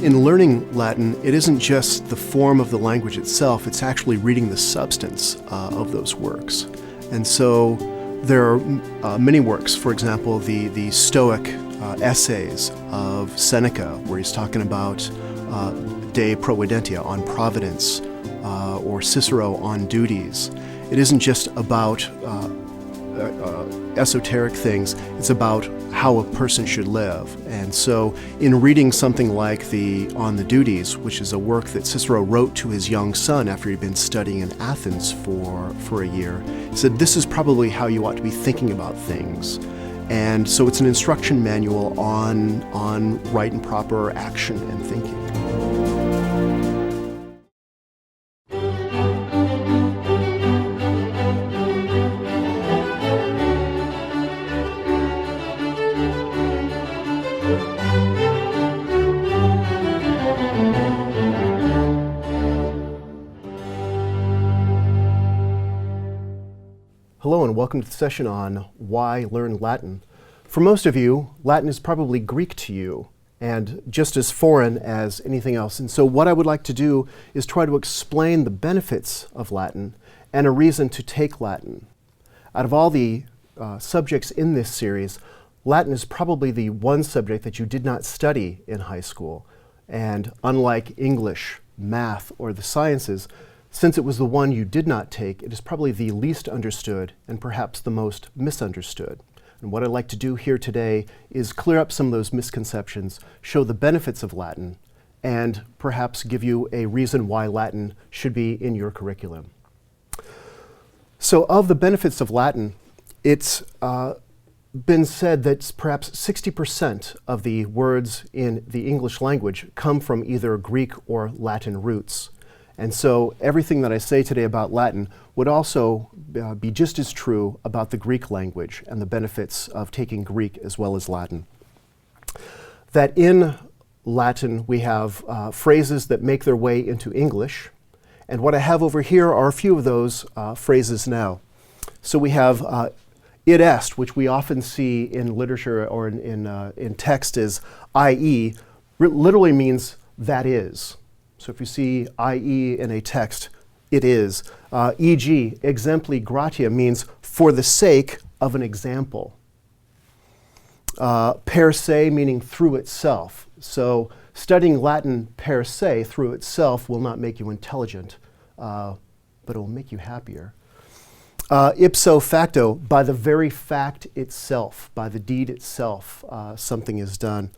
In learning Latin, it isn't just the form of the language itself, it's actually reading the substance of those works. And so there are many works, for example, the Stoic essays of Seneca, where he's talking about De Providentia, on providence, or Cicero on duties. It isn't just about esoteric things, it's about how a person should live. And so in reading something like On the Duties, which is a work that Cicero wrote to his young son after he'd been studying in Athens for a year, he said, this is probably how you ought to be thinking about things. And so it's an instruction manual on right and proper action and thinking. Hello and welcome to the session on Why Learn Latin. For most of you, Latin is probably Greek to you and just as foreign as anything else. And so what I would like to do is try to explain the benefits of Latin and a reason to take Latin. Out of all the subjects in this series, Latin is probably the one subject that you did not study in high school. And unlike English, math, or the sciences, since it was the one you did not take, it is probably the least understood and perhaps the most misunderstood. And what I'd like to do here today is clear up some of those misconceptions, show the benefits of Latin, and perhaps give you a reason why Latin should be in your curriculum. So of the benefits of Latin, it's been said that perhaps 60% of the words in the English language come from either Greek or Latin roots. And so everything that I say today about Latin would also be just as true about the Greek language and the benefits of taking Greek as well as Latin. That in Latin we have phrases that make their way into English, and what I have over here are a few of those phrases now. So we have id est, which we often see in literature or in text as i.e., literally means that is. So if you see i.e. in a text, it is. E.g., exempli gratia means for the sake of an example. Per se meaning through itself. So studying Latin per se, through itself, will not make you intelligent, but it will make you happier. Ipso facto, by the very fact itself, by the deed itself, something is done.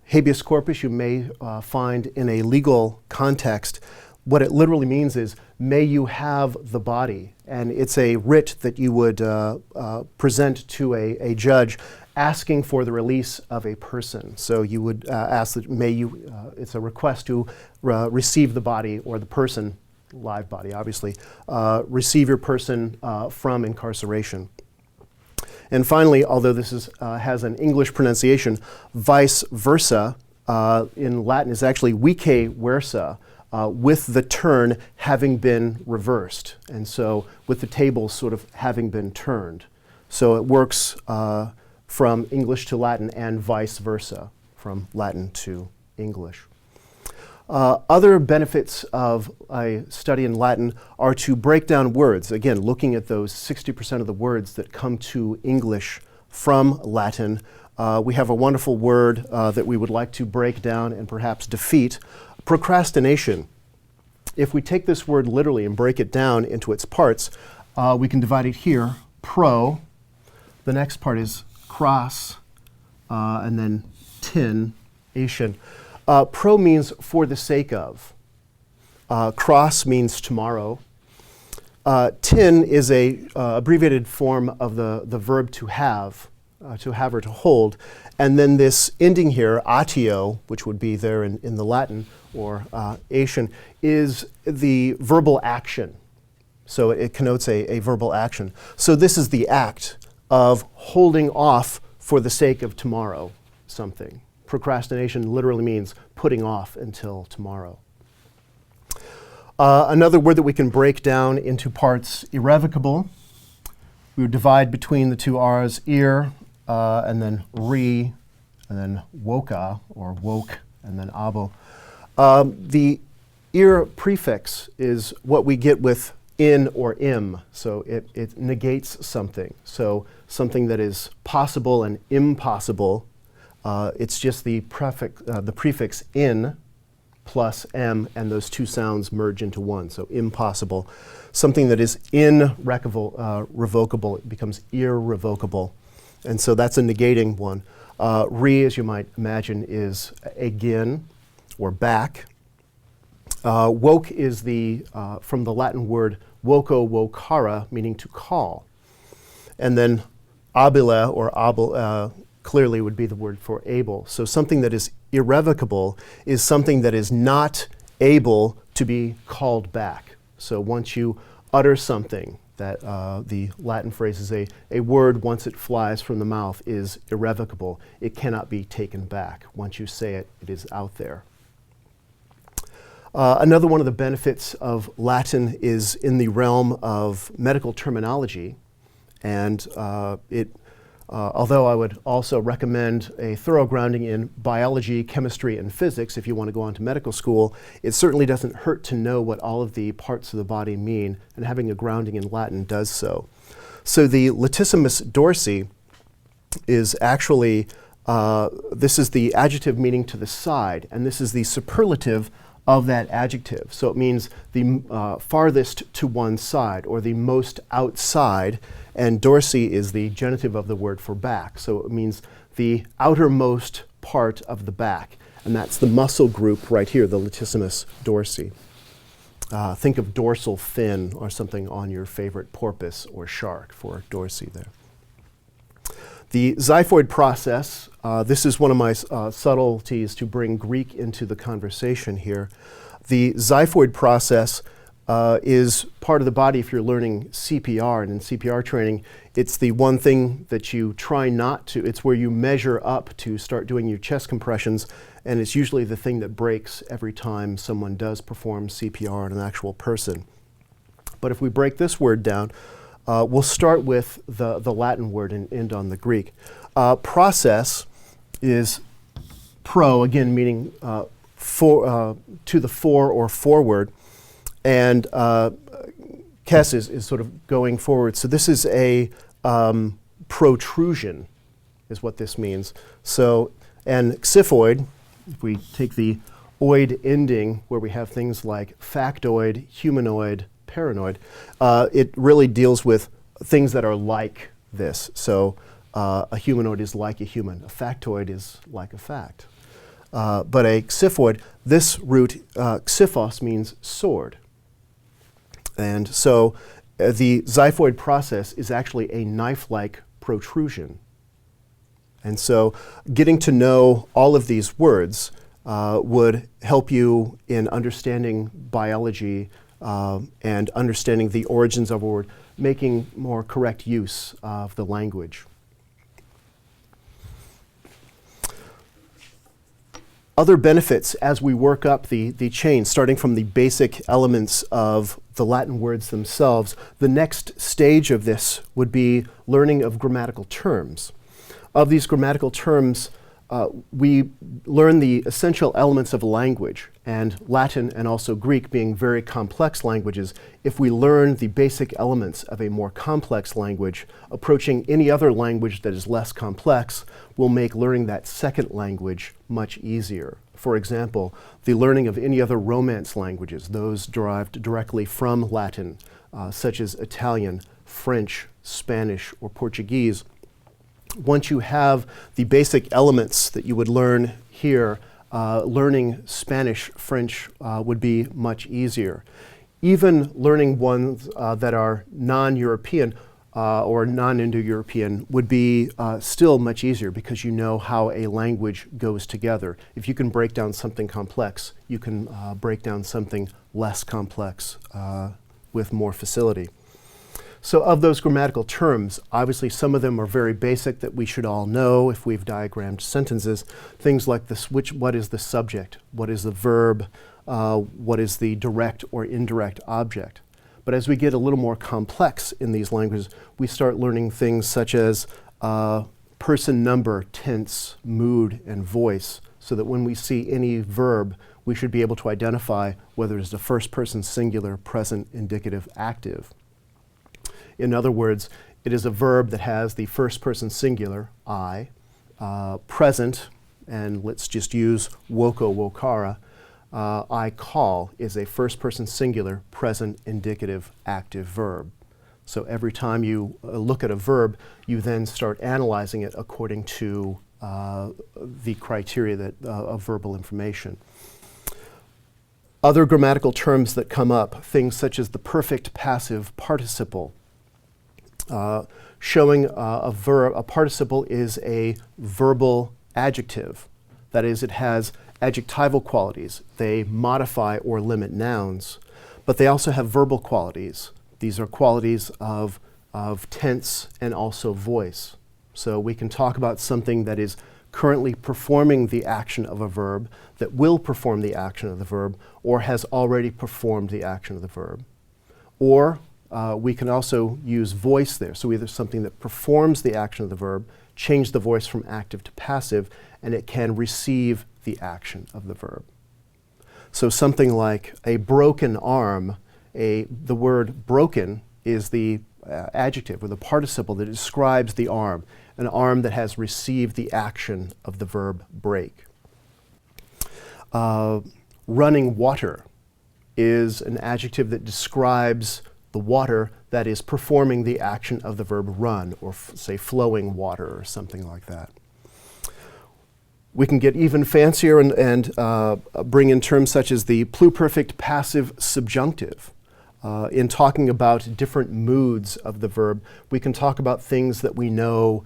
Habeas corpus you may find in a legal context. What it literally means is, may you have the body. And it's a writ that you would present to a judge asking for the release of a person. So you would ask that it's a request to receive the body or the person, live body obviously, receive your person from incarceration. And finally, although this has an English pronunciation, vice versa in Latin is actually vice versa, with the turn having been reversed. And so with the tables sort of having been turned. So it works from English to Latin and vice versa, from Latin to English. Other benefits of a study in Latin are to break down words. Again, looking at those 60% of the words that come to English from Latin, we have a wonderful word that we would like to break down and perhaps defeat: procrastination. If we take this word literally and break it down into its parts, we can divide it here: pro, the next part is cras, and then tin-ation. Pro means for the sake of. Cross means tomorrow. Tin is a abbreviated form of the verb to have or to hold. And then this ending here, atio, which would be there in the Latin, or ation, is the verbal action. So it connotes a verbal action. So this is the act of holding off for the sake of tomorrow something. Procrastination literally means putting off until tomorrow. Another word that we can break down into parts: irrevocable. We would divide between the two R's, ear, and then re, and then woka, or woke, and then abo. The ir prefix is what we get with in or im, so it negates something. So something that is possible and impossible, it's just the prefix in plus m, and those two sounds merge into one, so impossible. Something that is revocable, it becomes irrevocable, and so that's a negating one. Re, as you might imagine, is again or back. Woke is from the Latin word voco vocare, meaning to call. And then abile or clearly would be the word for able. So something that is irrevocable is something that is not able to be called back. So once you utter something, that the Latin phrase is a word, once it flies from the mouth, is irrevocable. It cannot be taken back. Once you say it, it is out there. Another one of the benefits of Latin is in the realm of medical terminology, and although I would also recommend a thorough grounding in biology, chemistry, and physics if you want to go on to medical school, it certainly doesn't hurt to know what all of the parts of the body mean, and having a grounding in Latin does so. So the latissimus dorsi is actually, this is the adjective meaning to the side, and this is the superlative of that adjective. So it means the farthest to one side, or the most outside, and dorsi is the genitive of the word for back. So it means the outermost part of the back, and that's the muscle group right here, the latissimus dorsi. Think of dorsal fin or something on your favorite porpoise or shark for dorsi there. The xiphoid process, this is one of my subtleties to bring Greek into the conversation here. The xiphoid process is part of the body if you're learning CPR, and in CPR training, it's the one thing that you try not to, it's where you measure up to start doing your chest compressions, and it's usually the thing that breaks every time someone does perform CPR on an actual person. But if we break this word down, we'll start with the Latin word and end on the Greek. Process is pro, again meaning to the fore or forward, and kes is sort of going forward. So this is a protrusion, is what this means. So, and xiphoid, if we take the oid ending, where we have things like factoid, humanoid, paranoid, it really deals with things that are like this. So a humanoid is like a human. A factoid is like a fact. But a xiphoid, this root, xyphos, means sword. And so the xiphoid process is actually a knife-like protrusion. And so getting to know all of these words would help you in understanding biology and understanding the origins of a word, making more correct use of the language. Other benefits as we work up the chain, starting from the basic elements of the Latin words themselves, the next stage of this would be learning of grammatical terms. Of these grammatical terms, we learn the essential elements of a language, and Latin and also Greek being very complex languages, if we learn the basic elements of a more complex language, approaching any other language that is less complex will make learning that second language much easier. For example, the learning of any other Romance languages, those derived directly from Latin, such as Italian, French, Spanish, or Portuguese. Once you have the basic elements that you would learn here, learning Spanish, French would be much easier. Even learning ones that are non-European or non-Indo-European would be still much easier because you know how a language goes together. If you can break down something complex, you can break down something less complex with more facility. So of those grammatical terms, obviously some of them are very basic that we should all know if we've diagrammed sentences. Things like this, what is the subject? What is the verb? What is the direct or indirect object? But as we get a little more complex in these languages, we start learning things such as person number, tense, mood, and voice. so that when we see any verb, we should be able to identify whether it's a first person singular, present, indicative, active. In other words, it is a verb that has the first person singular, I, present, and let's just use woko, wokara. I call is a first person singular, present, indicative, active verb. So every time you look at a verb, you then start analyzing it according to the criteria that, of verbal information. Other grammatical terms that come up, things such as the perfect passive participle, showing a participle is a verbal adjective. That is, it has adjectival qualities. They modify or limit nouns, but they also have verbal qualities. These are qualities of tense and also voice. So we can talk about something that is currently performing the action of a verb, that will perform the action of the verb, or has already performed the action of the verb. Or we can also use voice there. So either something that performs the action of the verb, change the voice from active to passive, and it can receive the action of the verb. So something like a broken arm, the word broken is the adjective or the participle that describes the arm, an arm that has received the action of the verb break. Running water is an adjective that describes the water that is performing the action of the verb run, or say flowing water or something like that. We can get even fancier and bring in terms such as the pluperfect passive subjunctive. In talking about different moods of the verb, we can talk about things that we know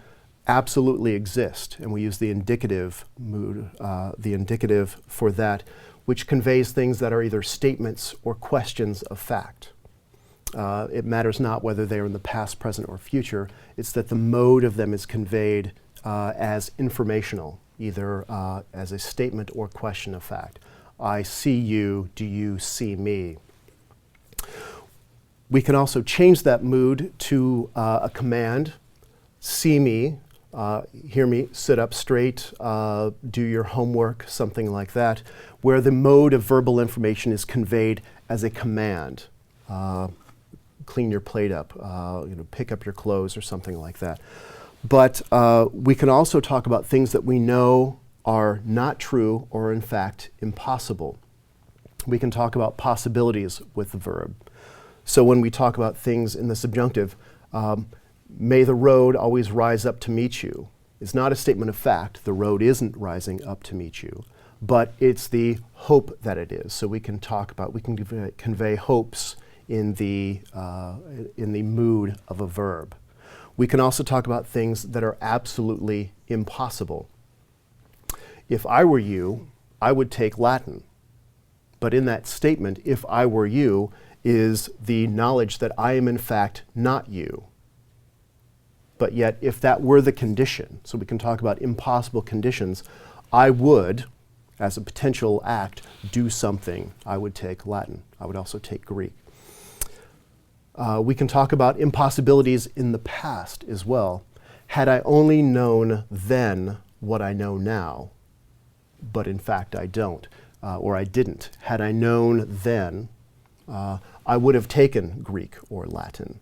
absolutely exist, and we use the indicative mood, the indicative for that, which conveys things that are either statements or questions of fact. It matters not whether they are in the past, present, or future. It's that the mode of them is conveyed as informational, either as a statement or question of fact. I see you, do you see me? We can also change that mood to a command, see me, hear me, sit up straight, do your homework, something like that, where the mode of verbal information is conveyed as a command. Clean your plate up, pick up your clothes or something like that. But we can also talk about things that we know are not true or in fact impossible. We can talk about possibilities with the verb. So when we talk about things in the subjunctive, may the road always rise up to meet you. It's not a statement of fact. The road isn't rising up to meet you, but it's the hope that it is. So we can talk about, we can convey hopes in the mood of a verb. We can also talk about things that are absolutely impossible. If I were you, I would take Latin. But in that statement, if I were you, is the knowledge that I am in fact not you. But yet, if that were the condition, so we can talk about impossible conditions, I would, as a potential act, do something. I would take Latin. I would also take Greek. We can talk about impossibilities in the past as well. Had I only known then what I know now, but in fact I don't, or I didn't. Had I known then, I would have taken Greek or Latin.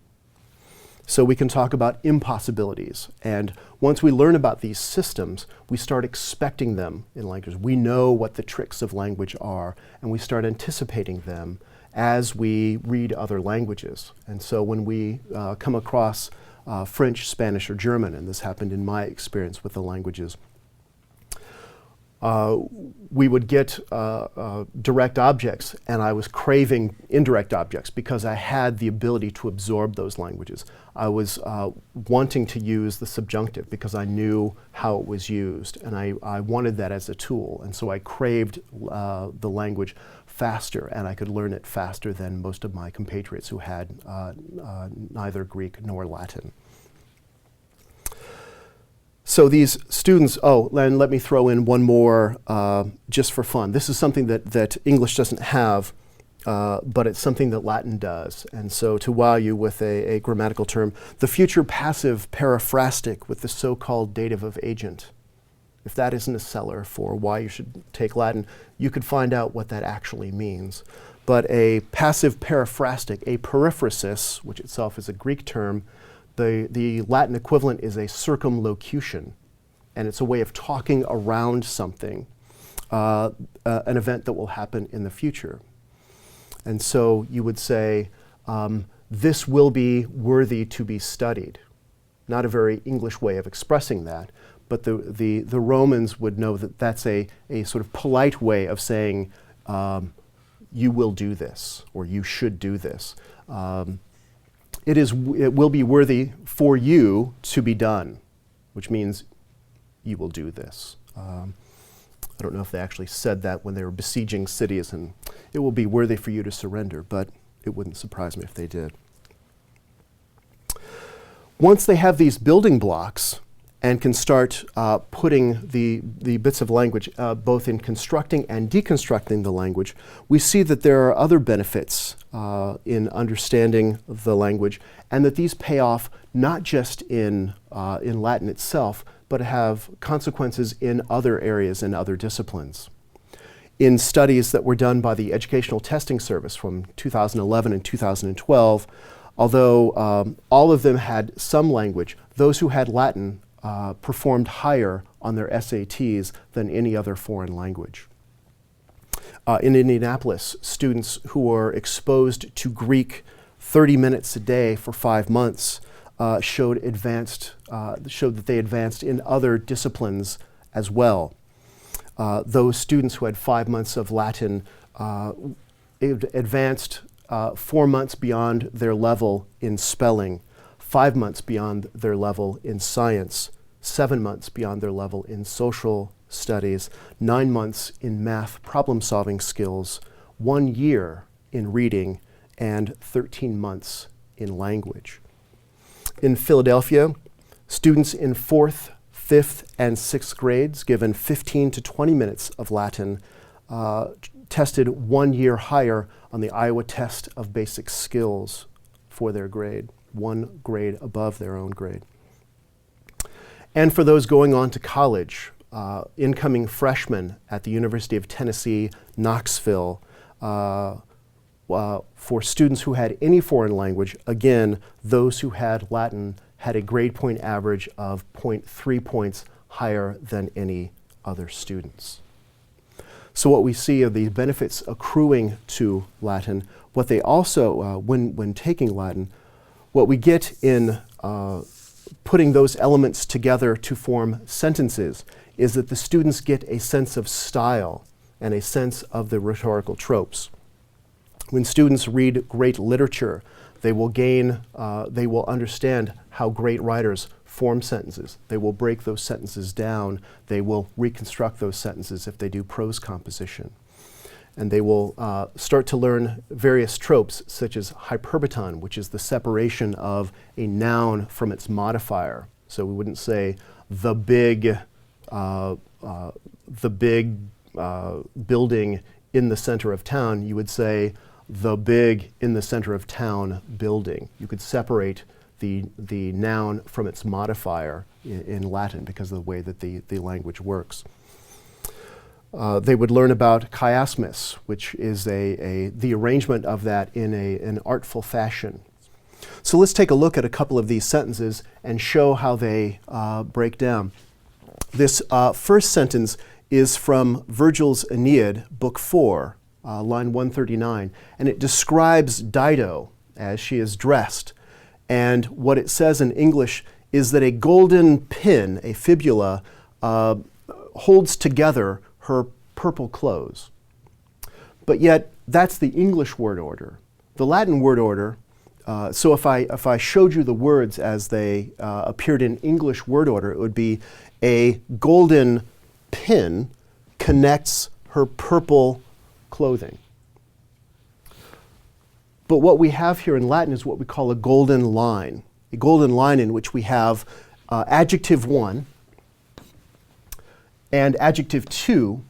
So we can talk about impossibilities. And once we learn about these systems, we start expecting them in language. We know what the tricks of language are, and we start anticipating them as we read other languages. And so when we come across French, Spanish, or German, and this happened in my experience with the languages, we would get direct objects, and I was craving indirect objects because I had the ability to absorb those languages. I was wanting to use the subjunctive because I knew how it was used, and I wanted that as a tool, and so I craved the language faster, and I could learn it faster than most of my compatriots who had neither Greek nor Latin. So these students, and let me throw in one more just for fun. This is something that English doesn't have, but it's something that Latin does. And so to wow you with a grammatical term, the future passive periphrastic with the so-called dative of agent. if that isn't a seller for why you should take Latin, you could find out what that actually means. But a passive periphrastic, a periphrasis, which itself is a Greek term, the Latin equivalent is a circumlocution, and it's a way of talking around something, an event that will happen in the future. And so you would say, this will be worthy to be studied. Not a very English way of expressing that, but the Romans would know that that's a sort of polite way of saying, you will do this, or you should do this. It will be worthy for you to be done, which means you will do this. I don't know if they actually said that when they were besieging cities, and it will be worthy for you to surrender, but it wouldn't surprise me if they did. Once they have these building blocks and can start putting the bits of language, both in constructing and deconstructing the language, we see that there are other benefits in understanding the language, and that these pay off not just in Latin itself, but have consequences in other areas and other disciplines. In studies that were done by the Educational Testing Service from 2011 and 2012, although all of them had some language, those who had Latin performed higher on their SATs than any other foreign language. In Indianapolis, students who were exposed to Greek 30 minutes a day for 5 months showed that they advanced in other disciplines as well. Those students who had 5 months of Latin advanced 4 months beyond their level in spelling, 5 months beyond their level in science, 7 months beyond their level in social studies, 9 months in math problem-solving skills, 1 year in reading, and 13 months in language. In Philadelphia, students in 4th, 5th, and 6th grades given 15 to 20 minutes of Latin tested 1 year higher on the Iowa Test of Basic Skills for their grade, 1 grade above their own grade. And for those going on to college, incoming freshmen at the University of Tennessee, Knoxville, for students who had any foreign language, again, those who had Latin had a grade point average of 0.3 points higher than any other students. So what we see are the benefits accruing to Latin. What they also, when taking Latin, what we get in putting those elements together to form sentences is that the students get a sense of style and a sense of the rhetorical tropes. When students read great literature, they will understand how great writers form sentences. They will break those sentences down. They will reconstruct those sentences if they do prose composition. And they will start to learn various tropes, such as hyperbaton, which is the separation of a noun from its modifier. So we wouldn't say the big building in the center of town. You would say the big in the center of town building. You could separate the noun from its modifier in Latin because of the way that the language works. They would learn about chiasmus, which is the arrangement of that in an artful fashion. So let's take a look at a couple of these sentences and show how they break down. This first sentence is from Virgil's Aeneid, Book 4, line 139, and it describes Dido as she is dressed. And what it says in English is that a golden pin, a fibula, holds together her purple clothes. But yet, that's the English word order. The Latin word order, so if I showed you the words as they appeared in English word order, it would be a golden pin connects her purple clothing. But what we have here in Latin is what we call a golden line in which we have adjective 1 and adjective 2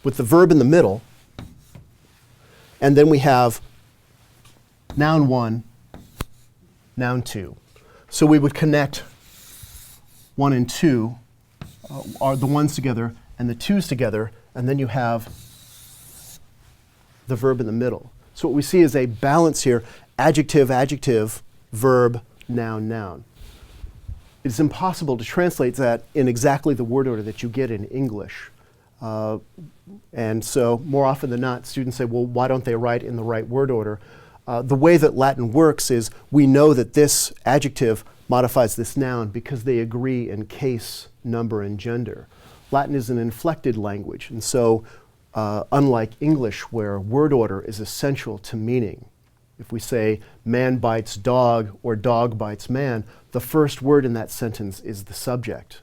with the verb in the middle, and then we have noun 1, noun 2. So we would connect 1 and 2 are the ones together and the twos together, and then you have the verb in the middle. So what we see is a balance here: adjective, adjective, verb, noun, noun. It's impossible to translate that in exactly the word order that you get in English. And so more often than not, students say, well, why don't they write in the right word order? The way that Latin works is we know that this adjective modifies this noun because they agree in case, number, and gender. Latin is an inflected language, and so unlike English, where word order is essential to meaning, if we say man bites dog or dog bites man, the first word in that sentence is the subject.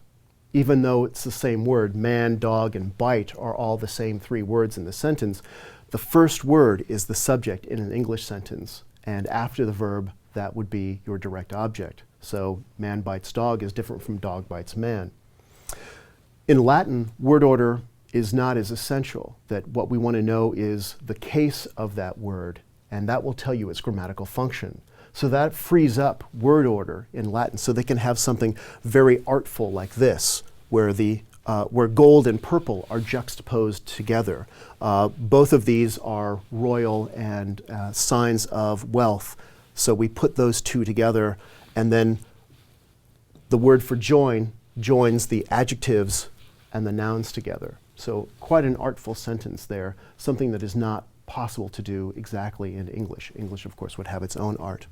Even though it's the same word, man, dog, and bite are all the same three words in the sentence, the first word is the subject in an English sentence, and after the verb, that would be your direct object. So man bites dog is different from dog bites man. In Latin, word order is not as essential. That what we want to know is the case of that word, and that will tell you its grammatical function. So that frees up word order in Latin, so they can have something very artful like this, where gold and purple are juxtaposed together. Both of these are royal and signs of wealth. So we put those two together, and then the word for join joins the adjectives and the nouns together. So quite an artful sentence there, something that is not possible to do exactly in English. English, of course, would have its own art.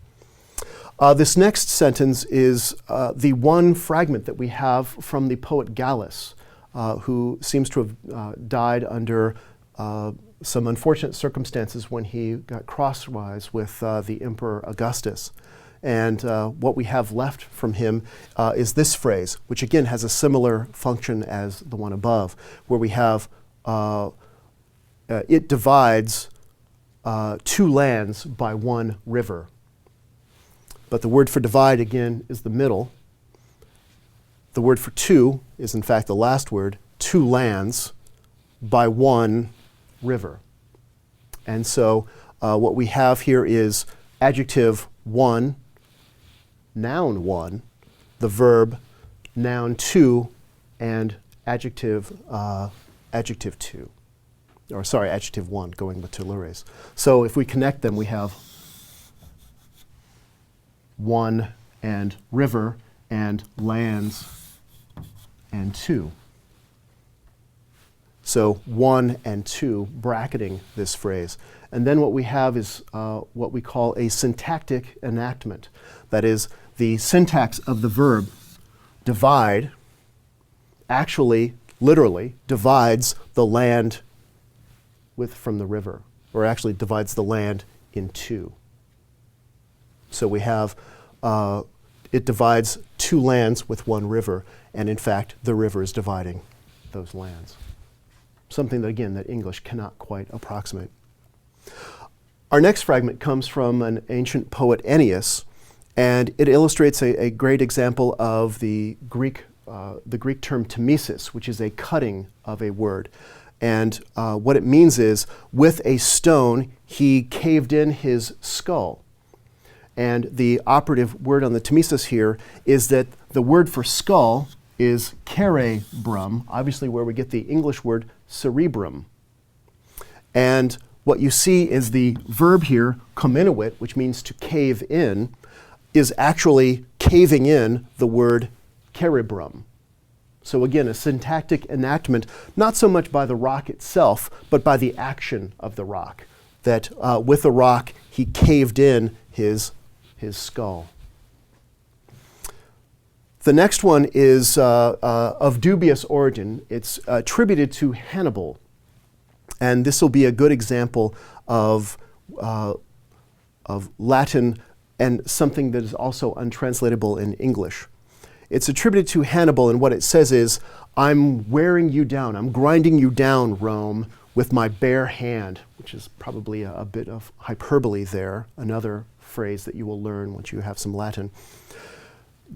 This next sentence is the one fragment that we have from the poet Gallus, who seems to have died under some unfortunate circumstances when he got crosswise with the Emperor Augustus. And what we have left from him is this phrase, which again has a similar function as the one above, where we have it divides two lands by one river. But the word for divide, again, is the middle. The word for two is, in fact, the last word, two lands by one river. And so what we have here is adjective one, noun one, the verb noun two, and adjective two. Or sorry, adjective one, going with tellures. So if we connect them, we have one and river and lands and two. So one and two bracketing this phrase. And then what we have is what we call a syntactic enactment. That is, the syntax of the verb divide actually, literally, divides the land from the river, or actually divides the land in two. So we have, it divides two lands with one river, and in fact, the river is dividing those lands. Something that, again, that English cannot quite approximate. Our next fragment comes from an ancient poet, Ennius, and it illustrates a great example of the Greek term tmesis, which is a cutting of a word. And what it means is, with a stone, he caved in his skull. And the operative word on the tmesis here is that the word for skull is cerebrum, obviously where we get the English word cerebrum. And what you see is the verb here, comminuit, which means to cave in, is actually caving in the word cerebrum. So again, a syntactic enactment, not so much by the rock itself, but by the action of the rock. That with the rock, he caved in his skull. The next one is of dubious origin. It's attributed to Hannibal. And this will be a good example of Latin and something that is also untranslatable in English. It's attributed to Hannibal, and what it says is, I'm wearing you down, I'm grinding you down, Rome, with my bare hand, which is probably a bit of hyperbole there, another phrase that you will learn once you have some Latin.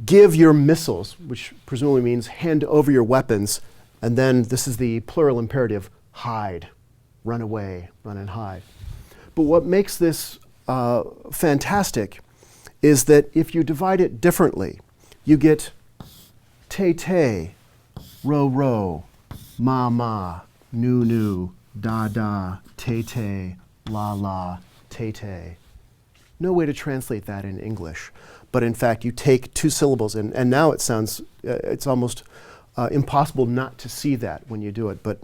Give your missiles, which presumably means hand over your weapons, and then this is the plural imperative, hide, run away, run and hide. But what makes this fantastic is that if you divide it differently, you get te, row, row, ma, ma, nu, nu, da, da, te, te, la, la, te, te. No way to translate that in English. But in fact, you take two syllables, and now it sounds, it's almost impossible not to see that when you do it. But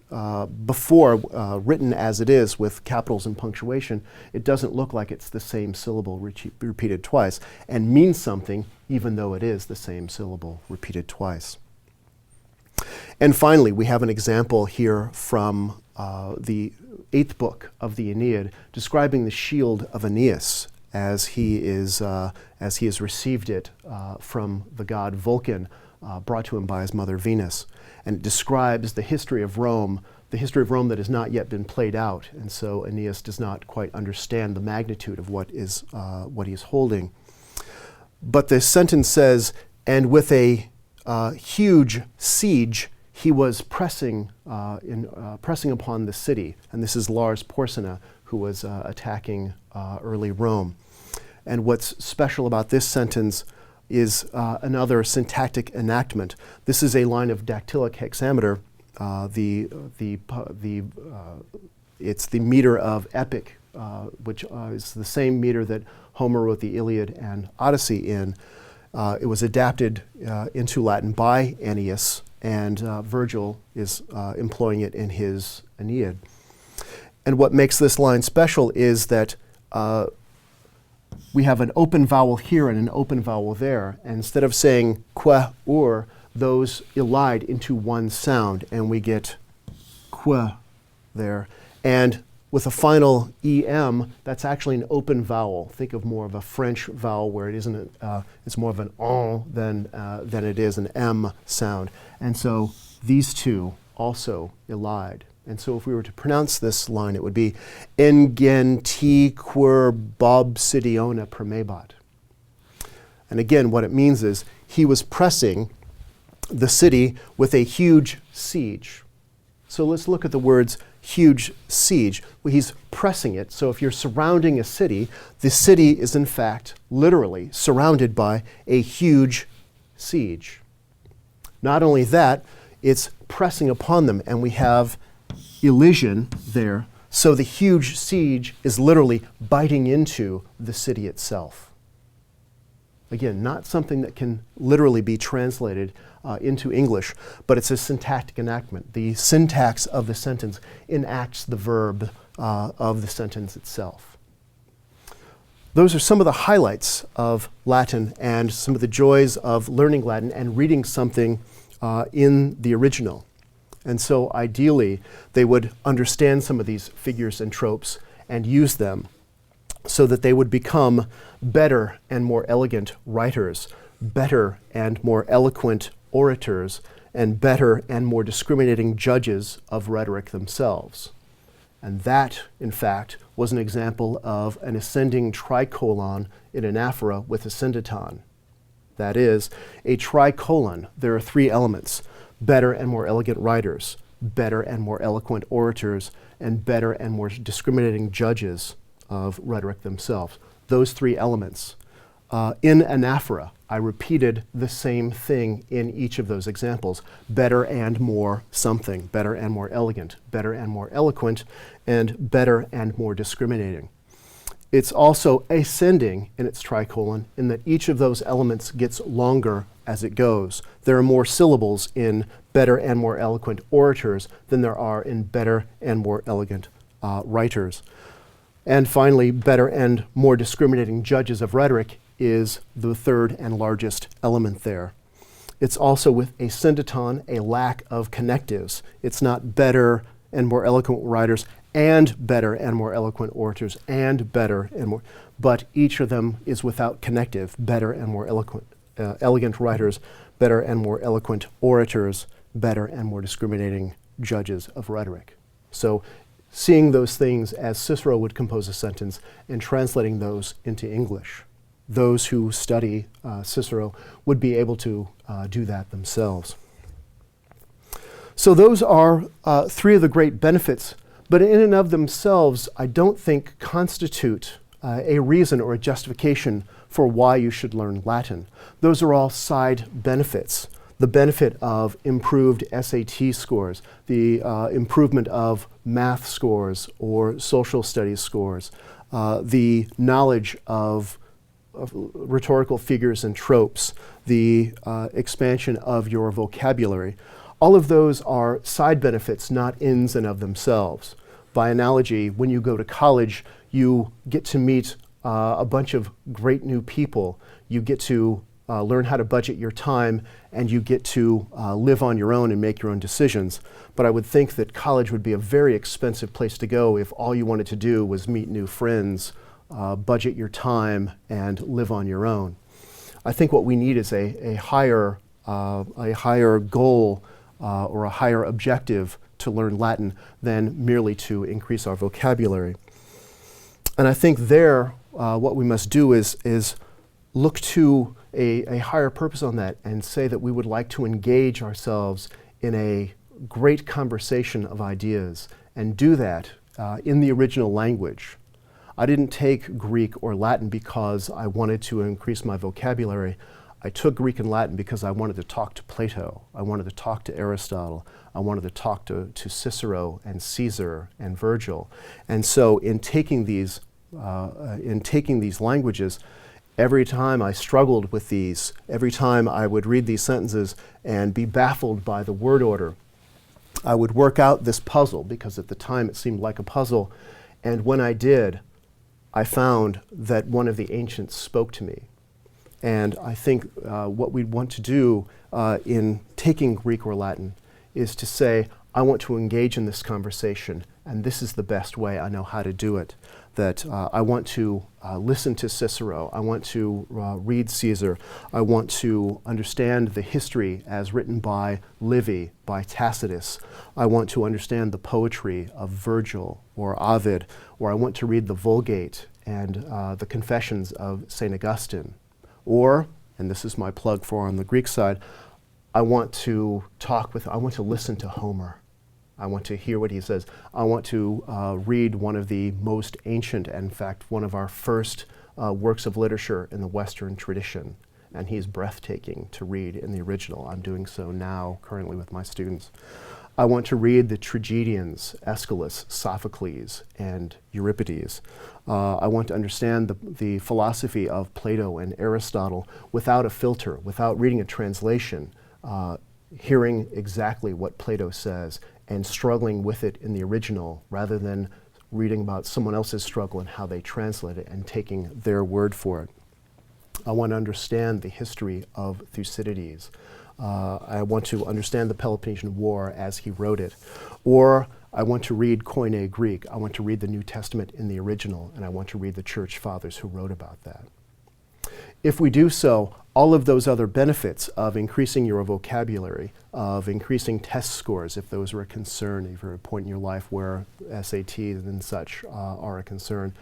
before, written as it is with capitals and punctuation, it doesn't look like it's the same syllable repeated twice, and means something even though it is the same syllable repeated twice. And finally, we have an example here from the 8th book of the Aeneid, describing the shield of Aeneas as he has received it from the god Vulcan, brought to him by his mother Venus. And it describes the history of Rome that has not yet been played out. And so Aeneas does not quite understand the magnitude of what he's holding. But the sentence says, and with a huge siege, he was pressing upon the city. And this is Lars Porsena, who was attacking early Rome. And what's special about this sentence is another syntactic enactment. This is a line of dactylic hexameter. It's the meter of epic, which is the same meter that Homer wrote the Iliad and Odyssey in. It was adapted into Latin by Ennius, and Virgil is employing it in his Aeneid. And what makes this line special is that we have an open vowel here and an open vowel there. And instead of saying que or, those elide into one sound, and we get que there. And with a final em, that's actually an open vowel. Think of more of a French vowel where it isn't. It's more of an on than it is an m sound. And so these two also elide. And so if we were to pronounce this line, it would be engen ti quer bobsidiona premebat. And again, what it means is he was pressing the city with a huge siege. So let's look at the words huge siege. Well, he's pressing it. So if you're surrounding a city, the city is in fact literally surrounded by a huge siege. Not only that, it's pressing upon them, and we have elision there. So the huge siege is literally biting into the city itself. Again, not something that can literally be translated into English, but it's a syntactic enactment. The syntax of the sentence enacts the verb of the sentence itself. Those are some of the highlights of Latin and some of the joys of learning Latin and reading something in the original. And so ideally, they would understand some of these figures and tropes and use them so that they would become better and more elegant writers, better and more eloquent orators, and better and more discriminating judges of rhetoric themselves. And that, in fact, was an example of an ascending tricolon in anaphora with a syndeton. That is, a tricolon, there are three elements: better and more elegant writers, better and more eloquent orators, and better and more discriminating judges of rhetoric themselves. Those three elements. In anaphora, I repeated the same thing in each of those examples. Better and more something, better and more elegant, better and more eloquent, and better and more discriminating. It's also ascending in its tricolon in that each of those elements gets longer as it goes. There are more syllables in better and more eloquent orators than there are in better and more elegant writers. And finally, better and more discriminating judges of rhetoric is the third and largest element there. It's also with a syndeton, a lack of connectives. It's not better and more eloquent writers and better and more eloquent orators and better and more, but each of them is without connective: better and more elegant writers, better and more eloquent orators, better and more discriminating judges of rhetoric. So seeing those things as Cicero would compose a sentence and translating those into English. Those who study Cicero would be able to do that themselves. So those are three of the great benefits, but in and of themselves, I don't think constitute a reason or a justification for why you should learn Latin. Those are all side benefits. the benefit of improved SAT scores, the improvement of math scores or social studies scores, the knowledge of rhetorical figures and tropes, the expansion of your vocabulary. All of those are side benefits, not ends and of themselves. By analogy, when you go to college, you get to meet a bunch of great new people. You get to learn how to budget your time, and you get to live on your own and make your own decisions. But I would think that college would be a very expensive place to go if all you wanted to do was meet new friends, budget your time, and live on your own. I think what we need is a higher goal or a higher objective to learn Latin than merely to increase our vocabulary. And I think there, what we must do is look to a higher purpose on that and say that we would like to engage ourselves in a great conversation of ideas and do that in the original language. I didn't take Greek or Latin because I wanted to increase my vocabulary. I took Greek and Latin because I wanted to talk to Plato. I wanted to talk to Aristotle. I wanted to talk to Cicero and Caesar and Virgil. And so in taking these languages, every time I struggled with these, every time I would read these sentences and be baffled by the word order, I would work out this puzzle, because at the time it seemed like a puzzle. And when I did, I found that one of the ancients spoke to me. And I think what we'd want to do in taking Greek or Latin is to say, I want to engage in this conversation, and this is the best way I know how to do it. That I want to listen to Cicero, I want to read Caesar, I want to understand the history as written by Livy, by Tacitus, I want to understand the poetry of Virgil or Ovid, or I want to read the Vulgate and the Confessions of St. Augustine. Or, and this is my plug for on the Greek side, I want to listen to Homer. I want to hear what he says. I want to read one of the most ancient, and in fact, one of our first works of literature in the Western tradition. And he's breathtaking to read in the original. I'm doing so now, currently with my students. I want to read the tragedians, Aeschylus, Sophocles, and Euripides. I want to understand the philosophy of Plato and Aristotle without a filter, without reading a translation, hearing exactly what Plato says and struggling with it in the original rather than reading about someone else's struggle and how they translate it and taking their word for it. I want to understand the history of Thucydides. I want to understand the Peloponnesian War as he wrote it. Or I want to read Koine Greek. I want to read the New Testament in the original, and I want to read the Church Fathers who wrote about that. If we do so, all of those other benefits of increasing your vocabulary, of increasing test scores, if those are a concern, if you're at a point in your life where SATs and such are a concern,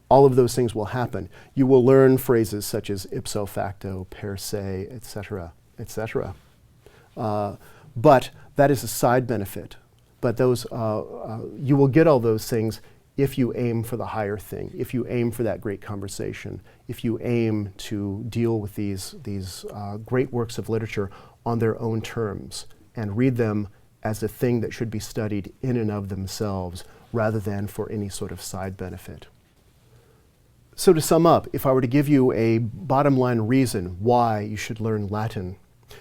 all of those things will happen. You will learn phrases such as ipso facto, per se, etc., etc. But that is a side benefit. But those, you will get all those things if you aim for the higher thing, if you aim for that great conversation, if you aim to deal with these great works of literature on their own terms and read them as a thing that should be studied in and of themselves rather than for any sort of side benefit. So to sum up, if I were to give you a bottom line reason why you should learn Latin,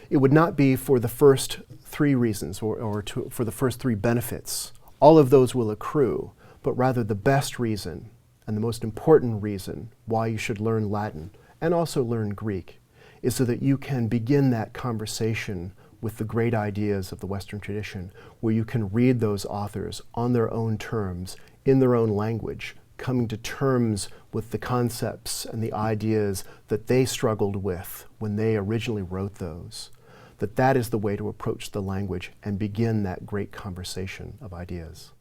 it would not be for the first three reasons or for the first three benefits. All of those will accrue, but rather the best reason and the most important reason why you should learn Latin and also learn Greek is so that you can begin that conversation with the great ideas of the Western tradition, where you can read those authors on their own terms, in their own language, coming to terms with the concepts and the ideas that they struggled with when they originally wrote those. That is the way to approach the language and begin that great conversation of ideas.